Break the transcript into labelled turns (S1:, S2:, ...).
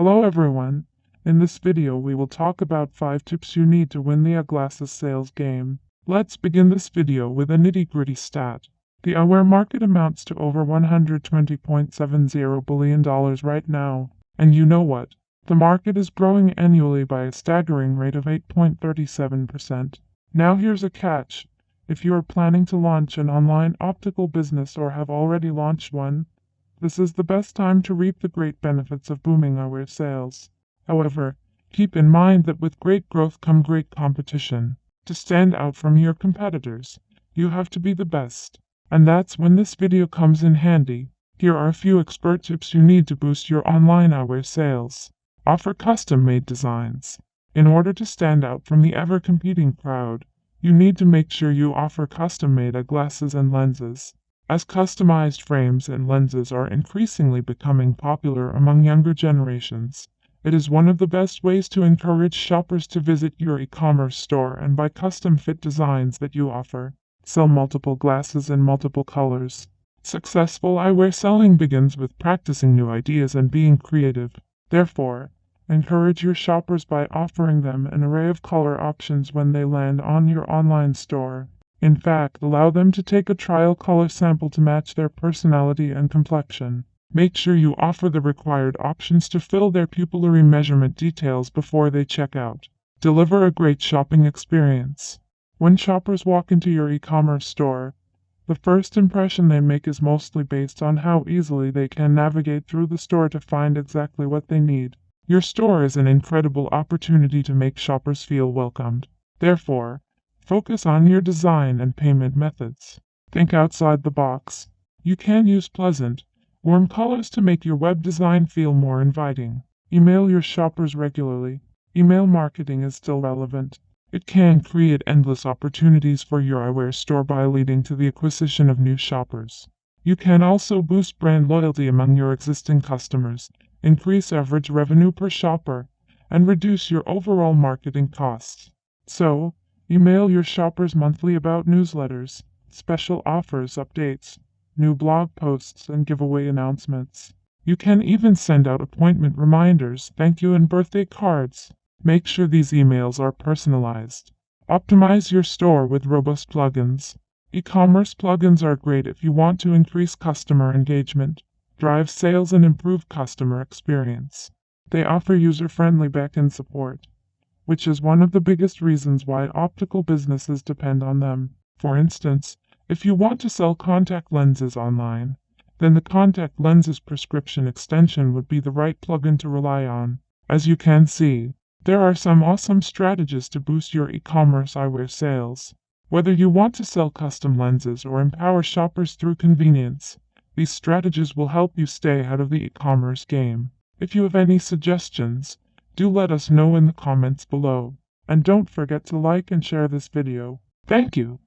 S1: Hello everyone, in this video we will talk about 5 tips you need to win the eyeglasses sales game. Let's begin this video with a nitty-gritty stat. The eyewear market amounts to over $120.70 billion right now, and you know what? The market is growing annually by a staggering rate of 8.37%. Now here's a catch. If you are planning to launch an online optical business or have already launched one, this is the best time to reap the great benefits of booming eyewear sales. However, keep in mind that with great growth come great competition. To stand out from your competitors, you have to be the best. And that's when this video comes in handy. Here are a few expert tips you need to boost your online eyewear sales. Offer custom-made designs. In order to stand out from the ever-competing crowd, you need to make sure you offer custom-made eyeglasses and lenses. As customized frames and lenses are increasingly becoming popular among younger generations, it is one of the best ways to encourage shoppers to visit your e-commerce store and buy custom-fit designs that you offer. Sell multiple glasses in multiple colors. Successful eyewear selling begins with practicing new ideas and being creative. Therefore, encourage your shoppers by offering them an array of color options when they land on your online store. In fact, allow them to take a trial color sample to match their personality and complexion. Make sure you offer the required options to fill their pupillary measurement details before they check out. Deliver a great shopping experience. When shoppers walk into your e-commerce store, the first impression they make is mostly based on how easily they can navigate through the store to find exactly what they need. Your store is an incredible opportunity to make shoppers feel welcomed. Therefore, focus on your design and payment methods. Think outside the box. You can use pleasant, warm colors to make your web design feel more inviting. Email your shoppers regularly. Email marketing is still relevant. It can create endless opportunities for your eyewear store by leading to the acquisition of new shoppers. You can also boost brand loyalty among your existing customers, increase average revenue per shopper, and reduce your overall marketing costs. So, email your shoppers monthly about newsletters, special offers, updates, new blog posts, and giveaway announcements. You can even send out appointment reminders, thank you, and birthday cards. Make sure these emails are personalized. Optimize your store with robust plugins. E-commerce plugins are great if you want to increase customer engagement, drive sales, and improve customer experience. They offer user-friendly backend support, which is one of the biggest reasons why optical businesses depend on them. For instance, if you want to sell contact lenses online, then the contact lenses prescription extension would be the right plugin to rely on. As you can see, there are some awesome strategies to boost your e-commerce eyewear sales. Whether you want to sell custom lenses or empower shoppers through convenience, these strategies will help you stay ahead of the e-commerce game. If you have any suggestions, do let us know in the comments below. And don't forget to like and share this video. Thank you.